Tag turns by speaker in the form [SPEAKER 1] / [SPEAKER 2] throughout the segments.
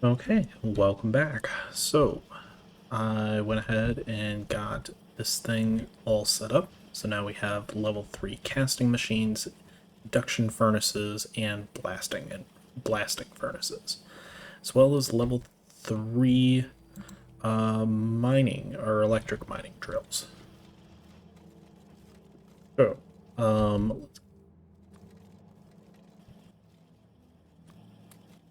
[SPEAKER 1] Okay, welcome back. So, I went ahead and got this thing all set up. So now we have level 3 casting machines, induction furnaces, and blasting furnaces, as well as level 3 mining or electric mining drills. So, let's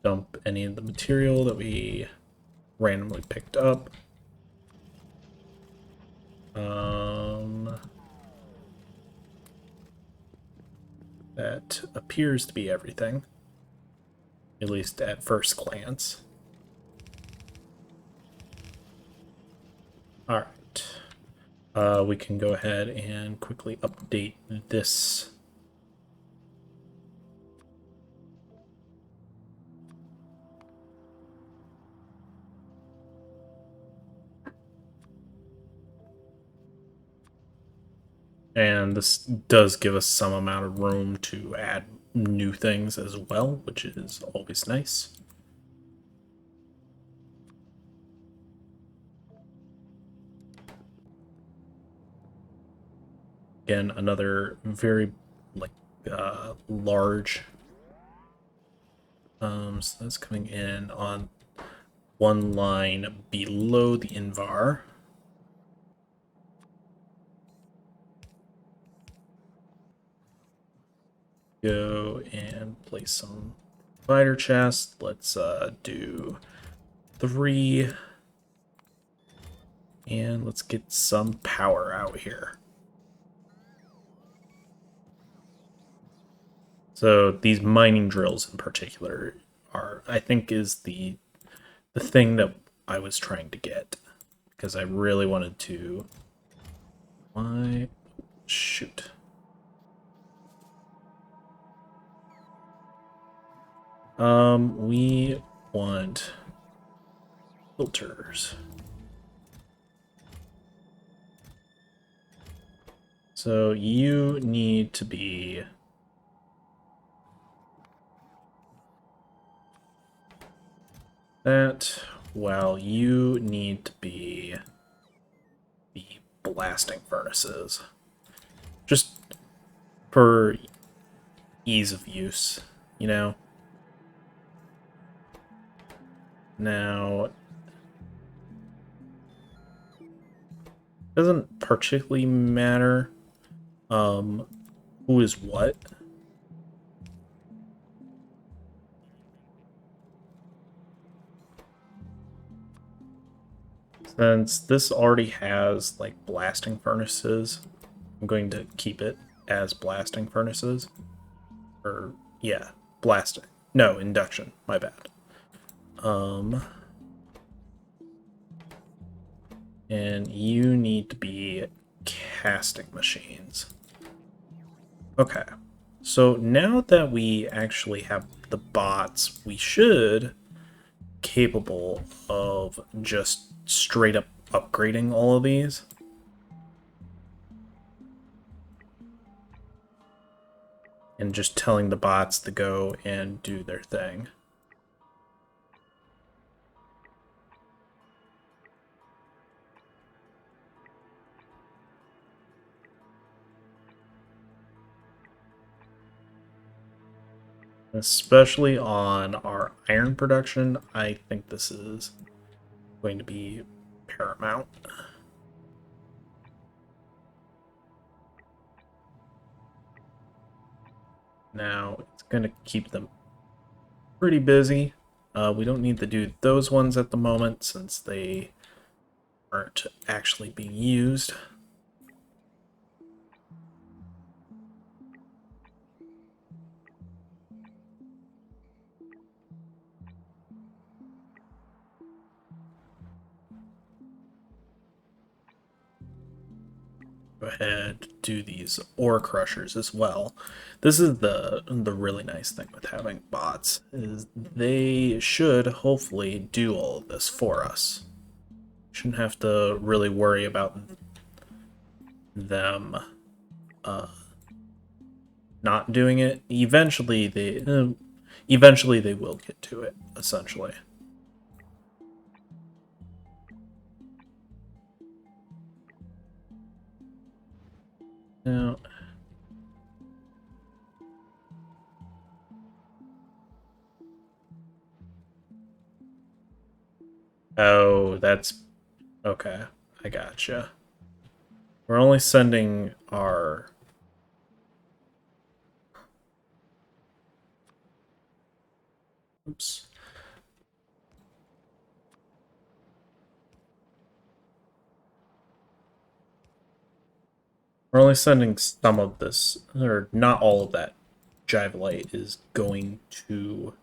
[SPEAKER 1] dump any of the material that we randomly picked up. That appears to be everything, at least at first glance. All right, we can go ahead and quickly update this. And this does give us some amount of room to add new things as well, which is always nice. Again, another very large. So that's coming in on one line below the Invar. Go and place some spider chests. Let's do 3. And let's get some power out here. So these mining drills in particular are, I think, is the thing that I was trying to get, because I really wanted to. Why? Shoot. We want filters. So you need to be that, while you need to be the blasting furnaces. Just for ease of use, you know? Now, doesn't particularly matter who is what. Since this already has like blasting furnaces, I'm going to keep it as blasting furnaces. Or yeah, blasting. No, induction, my bad. And you need to be casting machines. Okay. So now that we actually have the bots, we should capable of just straight up upgrading all of these. And just telling the bots to go and do their thing. Especially on our iron production, I think this is going to be paramount. Now, it's going to keep them pretty busy. We don't need to do those ones at the moment since they aren't actually being used. Go ahead, do these ore crushers as well. This is the really nice thing with having bots, is they should hopefully do all of this for us. Shouldn't have to really worry about them not doing it. Eventually they will get to it, essentially. Now, oh, that's okay. I gotcha. We're only sending our... Oops. We're only sending some of this, or not all of that Jivelite is going to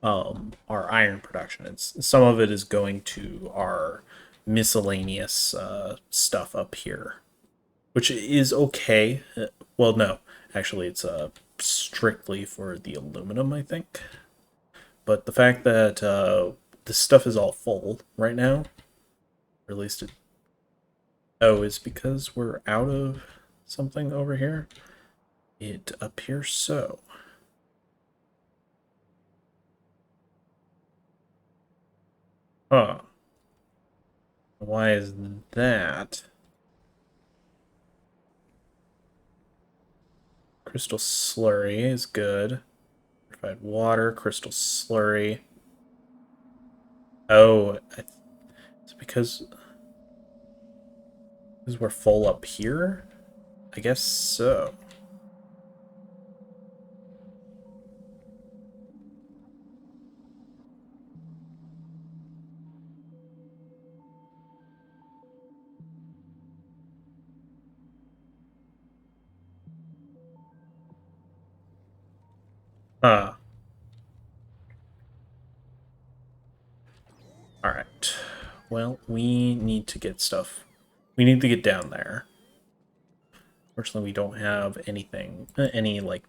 [SPEAKER 1] our iron production. Some of it is going to our miscellaneous stuff up here, which is okay. Well, no, actually, it's strictly for the aluminum, I think. But the fact that this stuff is all full right now, or at least it... Oh, is because we're out of something over here? It appears so. Huh. Why is that? Crystal slurry is good. Purified water, crystal slurry. Oh, it's because we're full up here? I guess so. Huh. Alright. Well, we need to get stuff. We need to get down there. Fortunately, we don't have anything, any, like,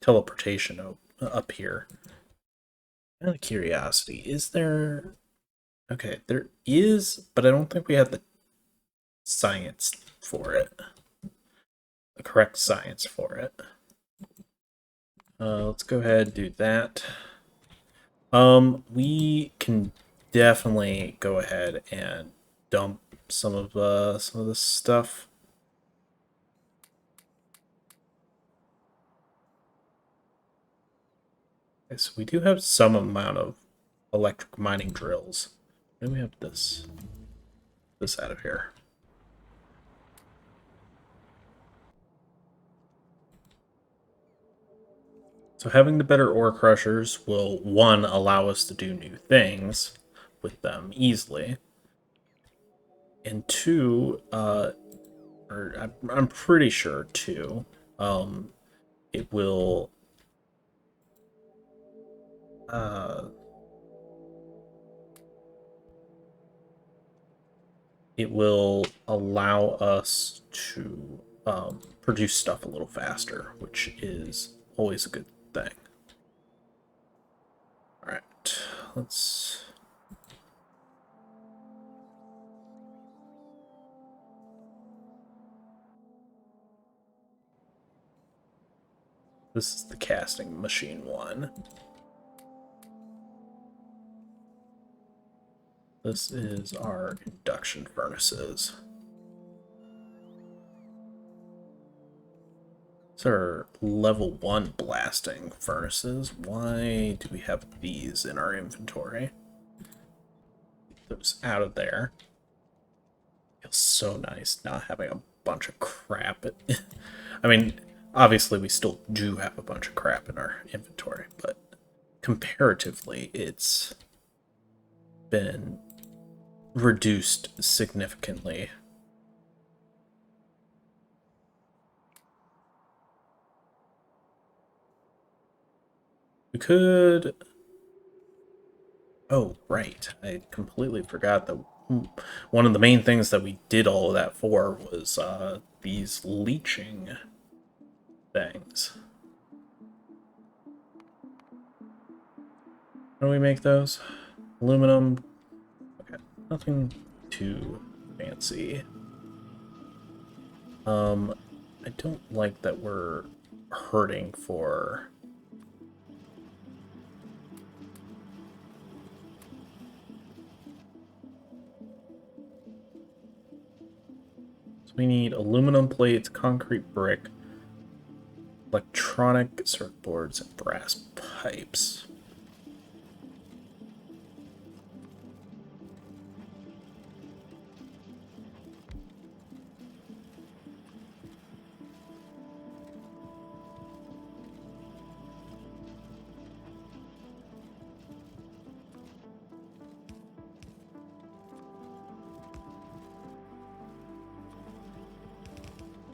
[SPEAKER 1] teleportation up here. Out of curiosity, is there... Okay, there is, but I don't think we have the science for it. The correct science for it. Let's go ahead and do that. We can definitely go ahead and dump some of this stuff. Okay, so we do have some amount of electric mining drills. Then we have this out of here. So having the better ore crushers will, one, allow us to do new things with them easily, and two, or I'm pretty sure two, it will uh, it will allow us to produce stuff a little faster, which is always a good thing. All right, let's... This is the casting machine one. This is our induction furnaces. These are level 1 blasting furnaces. Why do we have these in our inventory? Get those out of there. Feels so nice not having a bunch of crap. I mean, obviously we still do have a bunch of crap in our inventory, but comparatively it's been reduced significantly. We could... Oh, right. I completely forgot that one of the main things that we did all of that for was these leaching things. How do we make those? Aluminum. Okay, nothing too fancy. I don't like that we're hurting for... So we need aluminum plates, concrete brick, electronic circuit boards, and brass pipes.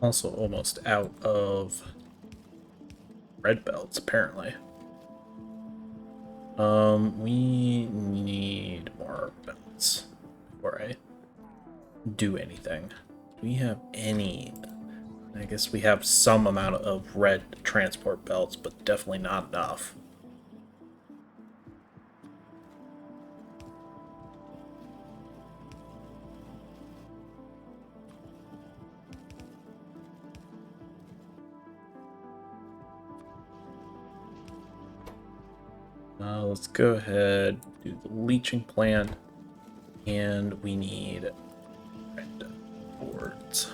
[SPEAKER 1] Also almost out of red belts, apparently. We need more belts before I do anything. Do we have any? I guess we have some amount of red transport belts, but definitely not enough. Let's go ahead, do the leaching plant, and we need red boards.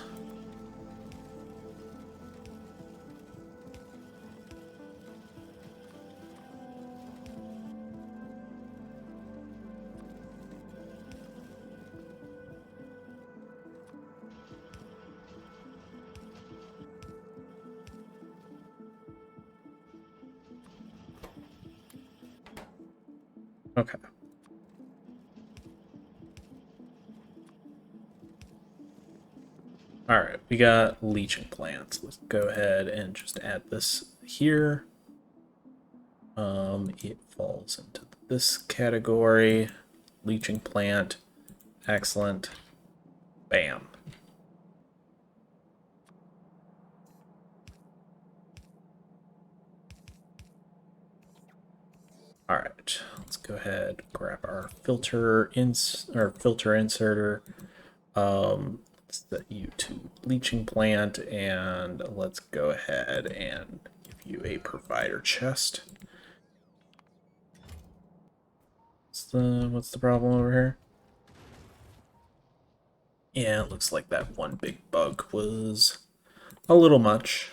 [SPEAKER 1] Okay. All right, we got leaching plants. Let's go ahead and just add this here. It falls into this category. Leaching plant. Excellent. Bam. All right, let's go ahead, grab our filter inserter. Set you to leaching plant, and let's go ahead and give you a provider chest. What's the problem over here? Yeah, it looks like that one big bug was a little much,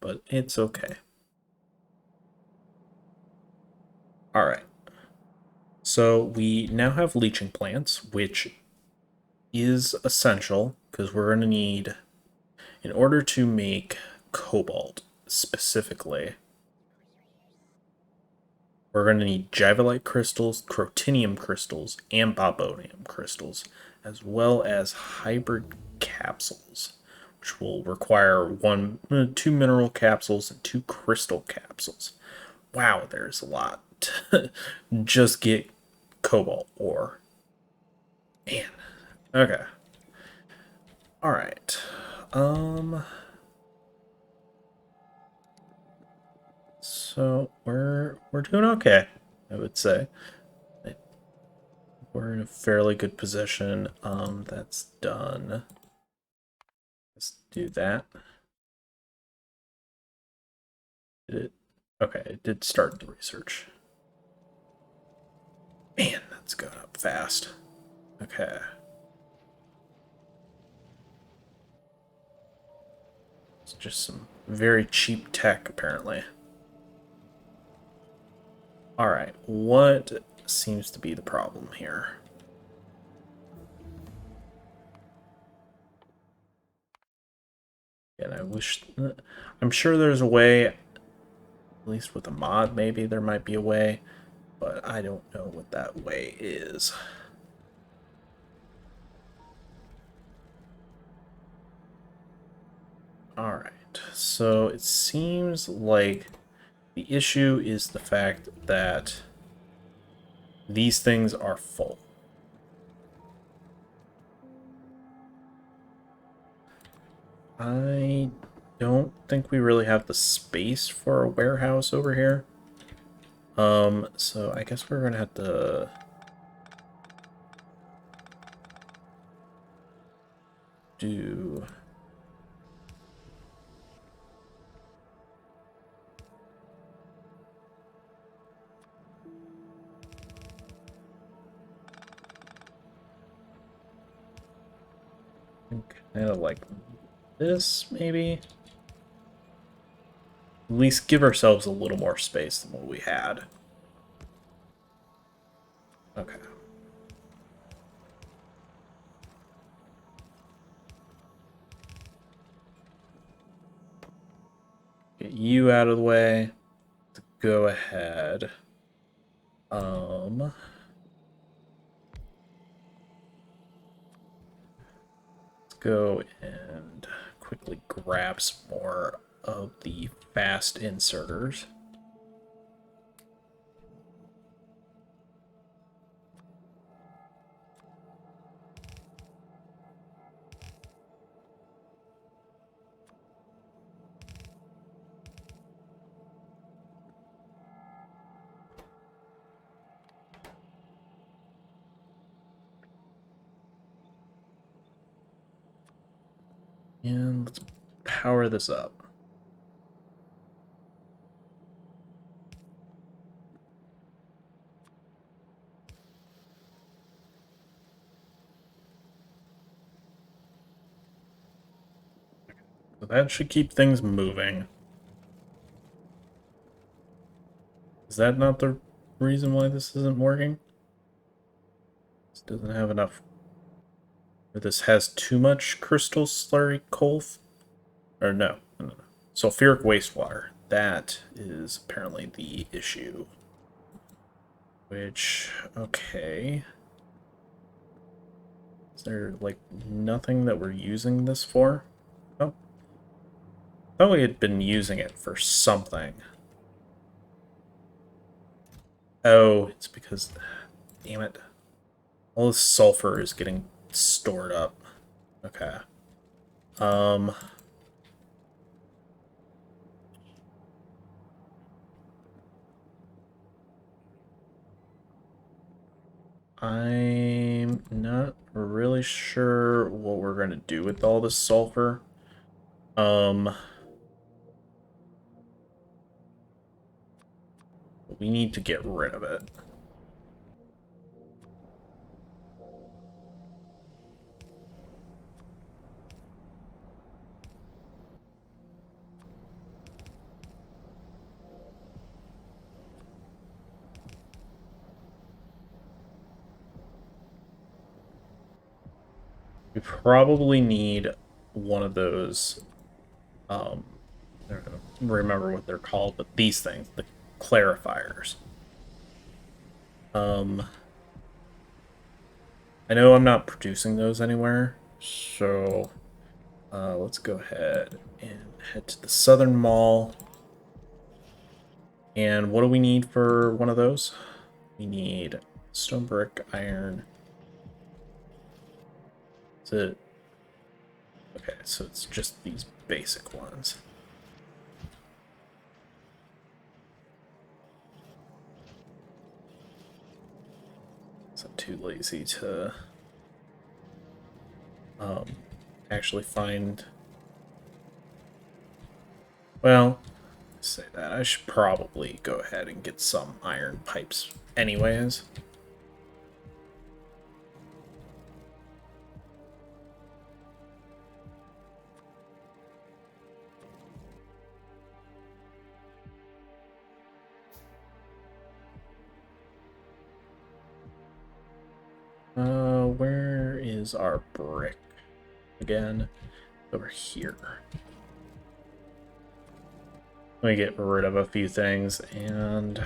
[SPEAKER 1] but it's okay. All right. So we now have leaching plants, which is essential because we're going to need, in order to make cobalt specifically, we're going to need javelite crystals, crotinium crystals, and bobonium crystals, as well as hybrid capsules, which will require two mineral capsules and 2 crystal capsules. Wow, there's a lot to just get cobalt ore. Man. Okay. All right. So we're doing okay, I would say. We're in a fairly good position. That's done. Let's do that. Did it? Okay, it did start the research. Man, that's going up fast. Okay. It's just some very cheap tech, apparently. Alright, what seems to be the problem here? And I'm sure there's a way, at least with a mod, maybe there might be a way, but I don't know what that way is. Alright, so it seems like the issue is the fact that these things are full. I don't think we really have the space for a warehouse over here. So I guess we're gonna have to do Kind of like this, maybe? At least give ourselves a little more space than what we had. Okay. Get you out of the way. Go ahead. Let's go and quickly grab some more of the fast inserters. And let's power this up. So that should keep things moving. Is that not the reason why this isn't working? This doesn't have enough. Or this has too much crystal slurry coal? Or no. Sulfuric wastewater. That is apparently the issue. Which, okay. Is there, like, nothing that we're using this for? Oh. I thought we had been using it for something. Oh, it's because... Damn it. All this sulfur is getting stored up. Okay. I'm not really sure what we're going to do with all this sulfur. We need to get rid of it. We probably need one of those, I don't remember what they're called, but these things, the clarifiers. I know I'm not producing those anywhere, so let's go ahead and head to the Southern Mall. And what do we need for one of those? We need stone, brick, iron. Is it? Okay, so it's just these basic ones. So I'm too lazy to actually find... Well, say that. I should probably go ahead and get some iron pipes anyways. Where is our brick? Again, over here. Let me get rid of a few things, and...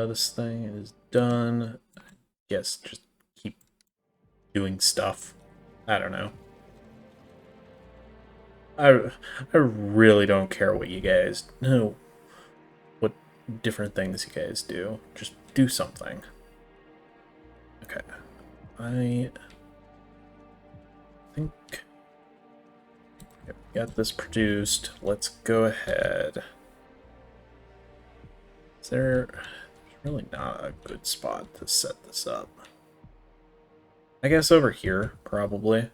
[SPEAKER 1] this thing is done. Yes, just keep doing stuff. I don't know. I really don't care what you guys know, what different things you guys do. Just do something. Okay. I think we got this produced. Let's go ahead. Is there... There's really not a good spot to set this up. I guess over here, probably.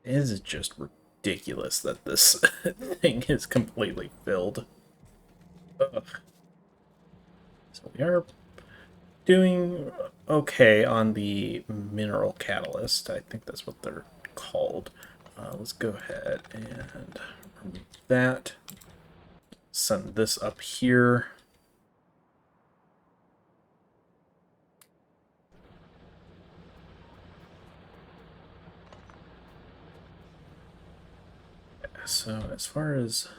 [SPEAKER 1] It is just ridiculous that this thing is completely filled. Ugh. So we are doing okay on the mineral catalyst. I think that's what they're called. Let's go ahead and remove that. Send this up here. So as far as...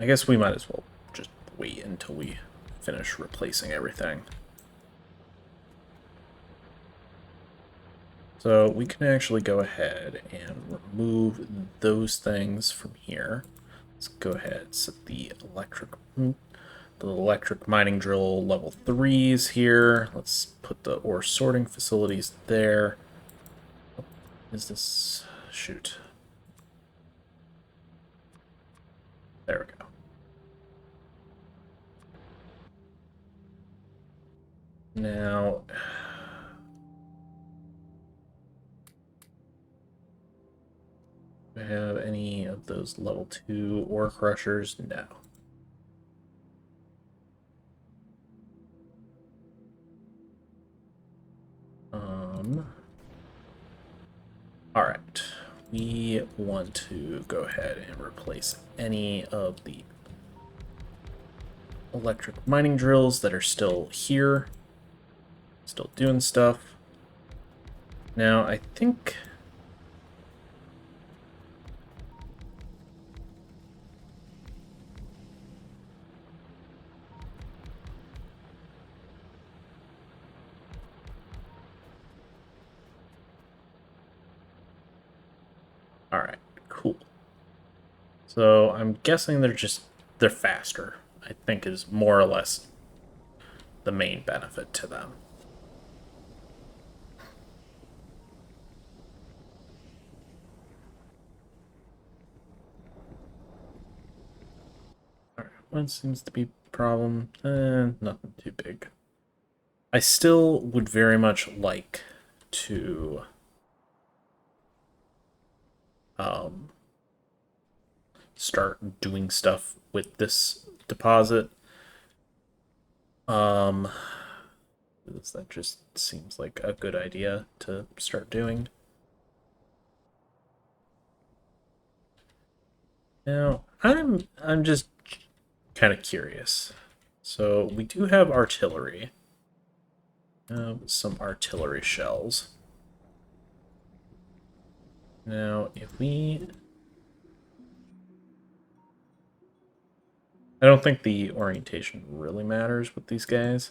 [SPEAKER 1] I guess we might as well just wait until we finish replacing everything. So we can actually go ahead and remove those things from here. Let's go ahead and set the electric mining drill level 3s here. Let's put the ore sorting facilities there. Is this... shoot. There we go. Now... do I have any of those level 2 ore crushers? No. Alright. We want to go ahead and replace any of the electric mining drills that are still here. Still doing stuff. Now, I think... Alright, cool. So I'm guessing they're faster, I think is more or less the main benefit to them. Alright, what seems to be a problem? Nothing too big. I still would very much like to start doing stuff with this deposit. That just seems like a good idea to start doing. Now, I'm just kind of curious. So we do have artillery. Some artillery shells. Now, if we... I don't think the orientation really matters with these guys.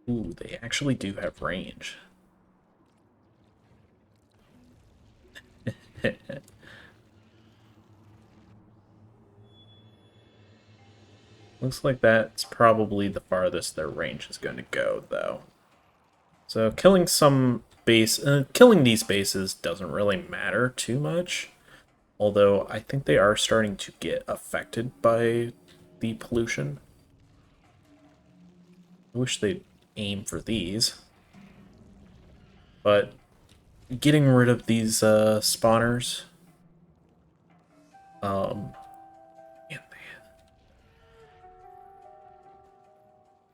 [SPEAKER 1] Ooh, they actually do have range. Looks like that's probably the farthest their range is going to go, though. So killing killing these bases doesn't really matter too much. Although I think they are starting to get affected by the pollution. I wish they'd aim for these. But getting rid of these spawners...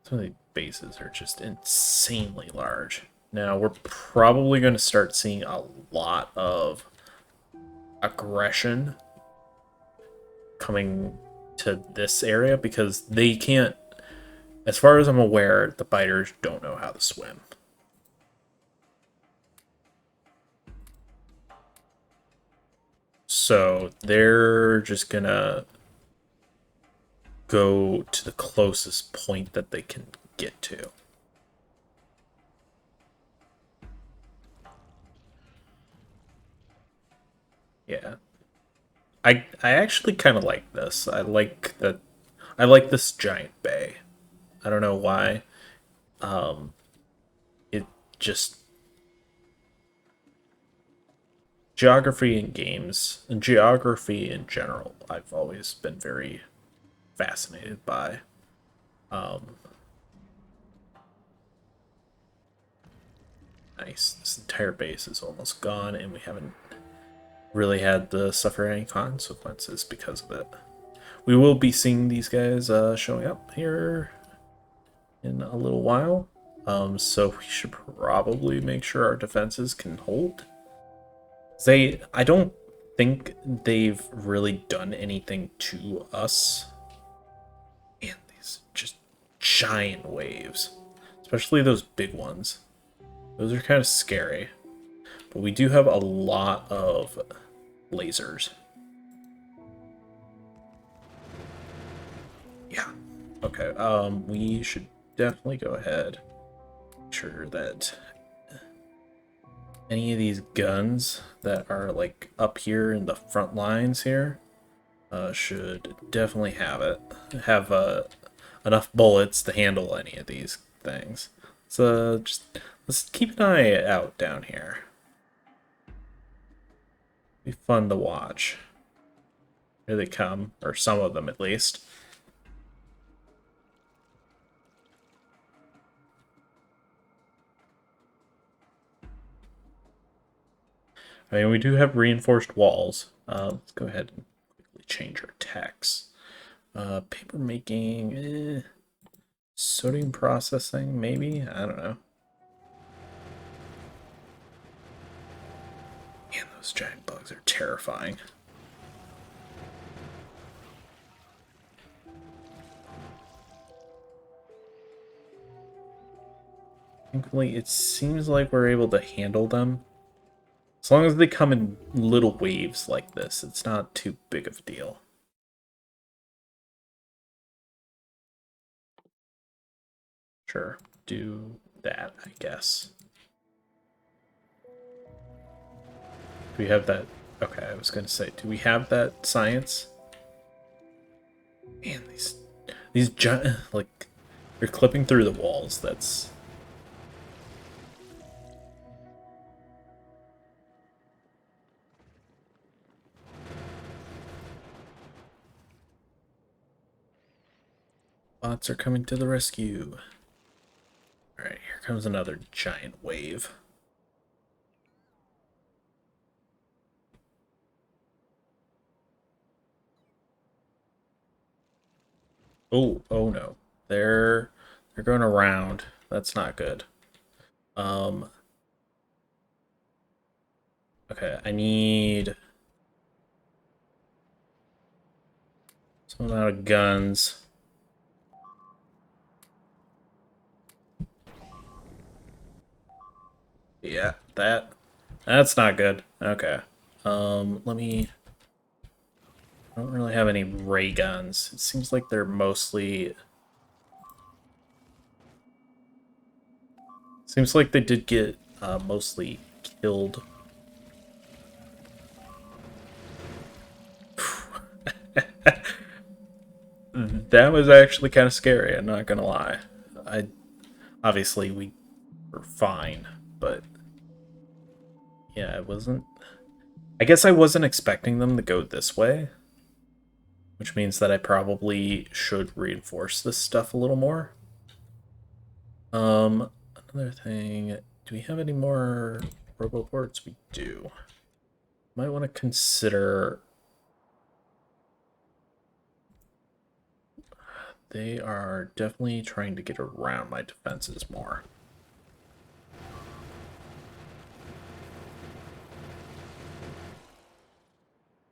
[SPEAKER 1] some of the bases are just insanely large. Now, we're probably going to start seeing a lot of aggression coming to this area because they can't, as far as I'm aware, the biters don't know how to swim. So they're just gonna go to the closest point that they can get to. Yeah. I actually kind of like this. I like this giant bay. I don't know why. It just geography in games and geography in general, I've always been very fascinated by. Nice. This entire base is almost gone, and we haven't really had to suffer any consequences because of it. We will be seeing these guys showing up here in a little while, so we should probably make sure our defenses can hold. I don't think they've really done anything to us. And these just giant waves, especially those big ones. Those are kind of scary. But we do have a lot of lasers. Yeah. Okay, we should definitely go ahead. Make sure that any of these guns that are like up here in the front lines here should definitely have enough bullets to handle any of these things. So let's keep an eye out down here. Be fun to watch. Here they come, or some of them at least. I mean, we do have reinforced walls. Let's go ahead and quickly change our text. Paper making, sodium processing, maybe? I don't know. Man, those giant bugs are terrifying. Thankfully, it seems like we're able to handle them. As long as they come in little waves like this, it's not too big of a deal. Sure, do that, I guess. Do we have that? Okay, I was going to say, do we have that science? Man, these giant, like, you're clipping through the walls. That's... Bots are coming to the rescue. Alright, here comes another giant wave. Oh no. They're going around. That's not good. Okay, I need some amount of guns. Yeah, that's not good. Okay. Let me... I don't really have any ray guns. It seems like they're mostly... Seems like they did get mostly killed. That was actually kind of scary, I'm not gonna lie. Obviously we were fine, but yeah, it wasn't... I guess I wasn't expecting them to go this way, which means that I probably should reinforce this stuff a little more. Another thing, do we have any more roboports? We do. Might want to consider... They are definitely trying to get around my defenses more.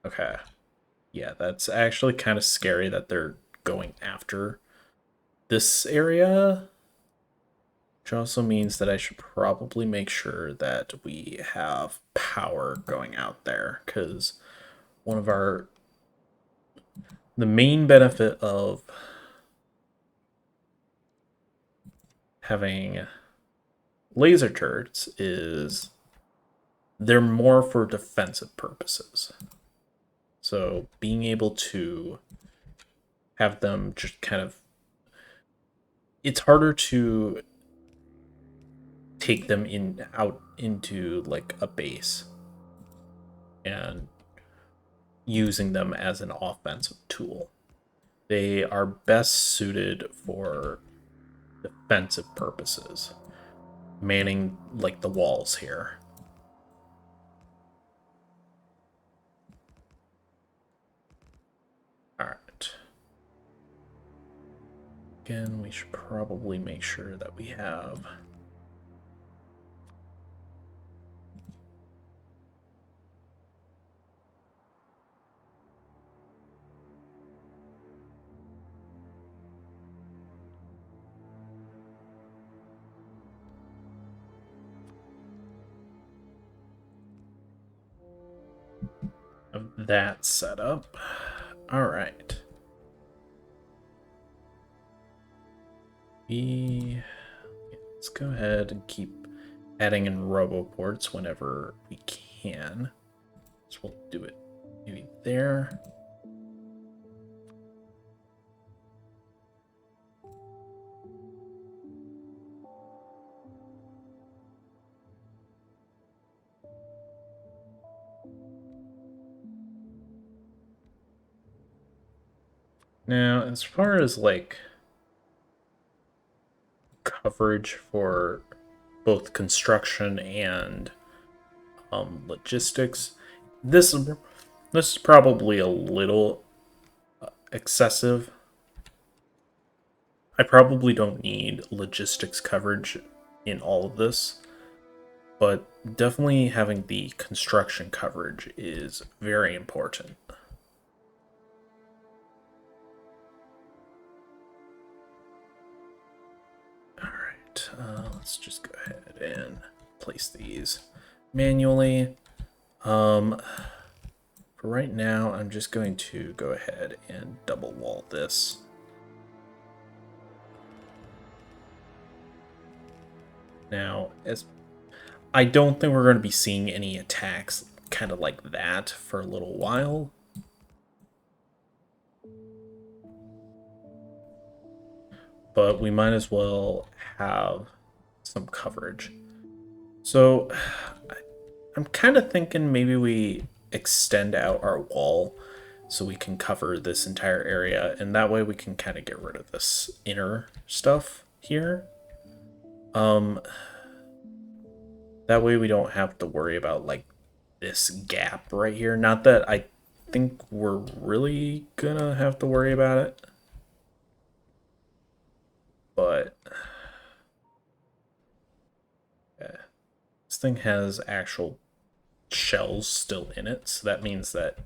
[SPEAKER 1] Okay. Yeah, that's actually kind of scary that they're going after this area. Which also means that I should probably make sure that we have power going out there, because one of our... The main benefit of having laser turrets is they're more for defensive purposes. So being able to have them just kind of... It's harder to take them out into like a base and using them as an offensive tool. They are best suited for defensive purposes, manning like the walls here. again, we should probably make sure that we have that set up. All right. Let's go ahead and keep adding in roboports whenever we can. So we'll do it maybe there. Now, as far as like coverage for both construction and logistics, this is probably a little excessive. I probably don't need logistics coverage in all of this, but definitely having the construction coverage is very important. Alright, let's just go ahead and place these manually. For right now, I'm just going to go ahead and double wall this. Now, as I don't think we're going to be seeing any attacks kind of like that for a little while. But we might as well have some coverage. So I'm kind of thinking maybe we extend out our wall so we can cover this entire area, and that way we can kind of get rid of this inner stuff here. That way we don't have to worry about like this gap right here. Not that I think we're really gonna have to worry about it, but yeah. This thing has actual shells still in it, so that means that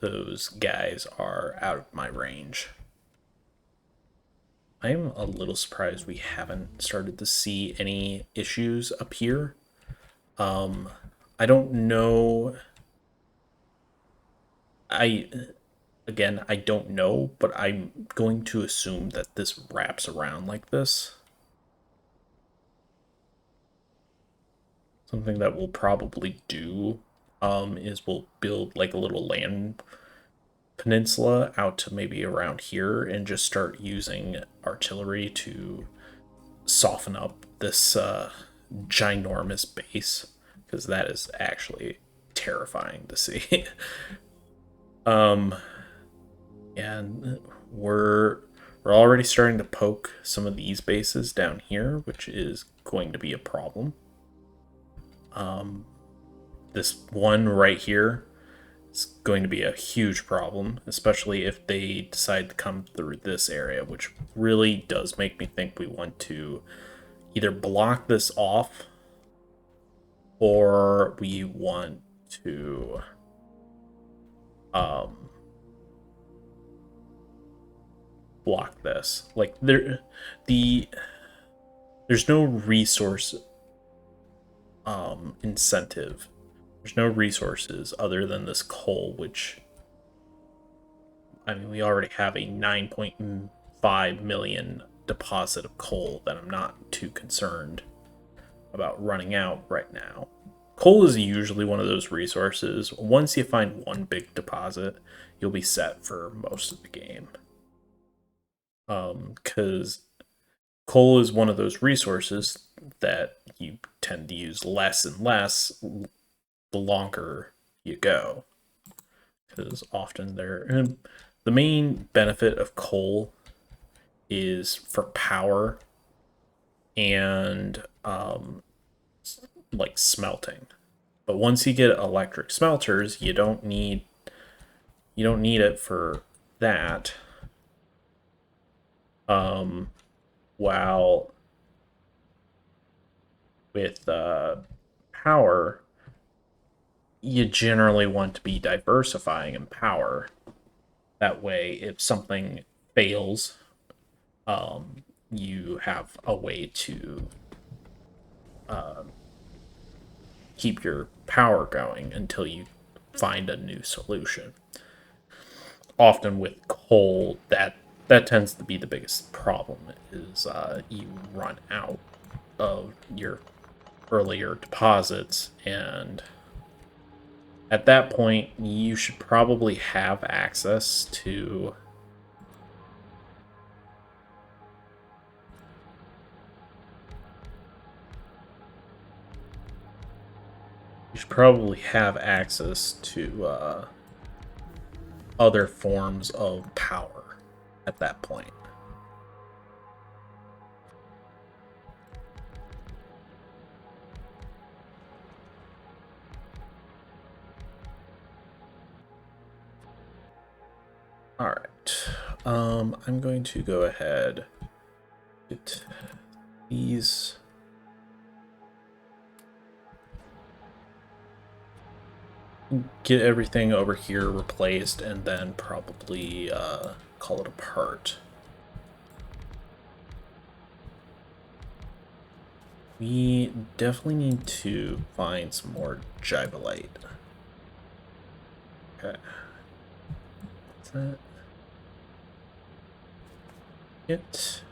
[SPEAKER 1] those guys are out of my range. I'm a little surprised we haven't started to see any issues up here. I don't know. Again, I don't know, but I'm going to assume that this wraps around like this. Something that we'll probably do is we'll build like a little land peninsula out to maybe around here and just start using artillery to soften up this ginormous base, because that is actually terrifying to see. And we're already starting to poke some of these bases down here, which is going to be a problem. This one right here is going to be a huge problem, especially if they decide to come through this area, which really does make me think we want to either block this off or we want to block this. Like there's no resource incentive. There's no resources other than this coal, which, I mean, we already have a 9.5 million deposit of coal that I'm not too concerned about running out right now. Coal is usually one of those resources. Once you find one big deposit, you'll be set for most of the game. Because coal is one of those resources that you tend to use less and less the longer you go. Because often the main benefit of coal is for power and like smelting. But once you get electric smelters, you don't need it for that. While with power, you generally want to be diversifying in power. That way, if something fails, you have a way to keep your power going until you find a new solution. Often with coal, that tends to be the biggest problem. Is you run out of your earlier deposits, and at that point, you should probably have access to other forms of power at that point. All right. I'm going to go ahead get these. Get everything over here replaced, and then probably call it a part. We definitely need to find some more Jibolite. Okay. What's that? It.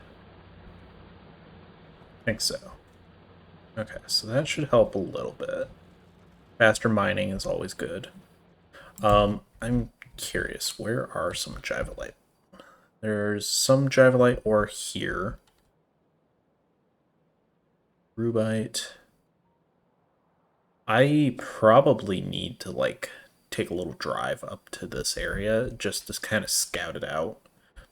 [SPEAKER 1] I think so. Okay, so that should help a little bit. Faster mining is always good. I'm curious, where are some Jibolite? There's some Jibolite ore here. Rubite. I probably need to, like, take a little drive up to this area just to kind of scout it out.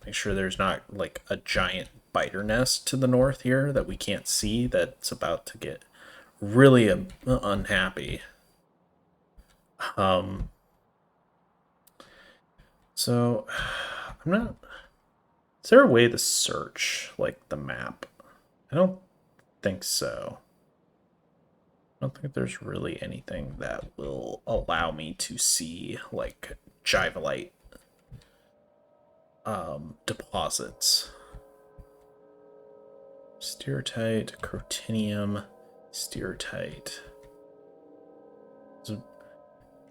[SPEAKER 1] Make sure there's not, like, a giant biter nest to the north here that we can't see that's about to get really unhappy. So, I'm not... Is there a way to search, like, the map? I don't think so. I don't think there's really anything that will allow me to see, like, Jibolite deposits. Stereotyte, Crotinium, Stereotyte. So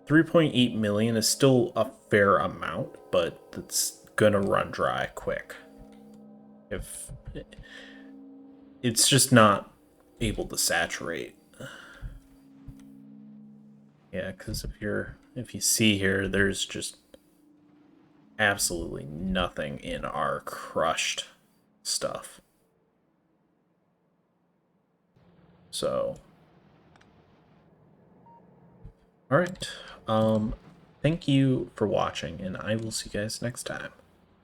[SPEAKER 1] 3.8 million is still a fair amount, but it's gonna run dry quick. If it's just not able to saturate. Yeah, because if you see here, there's just absolutely nothing in our crushed stuff. So, all right. Thank you for watching, and I will see you guys next time.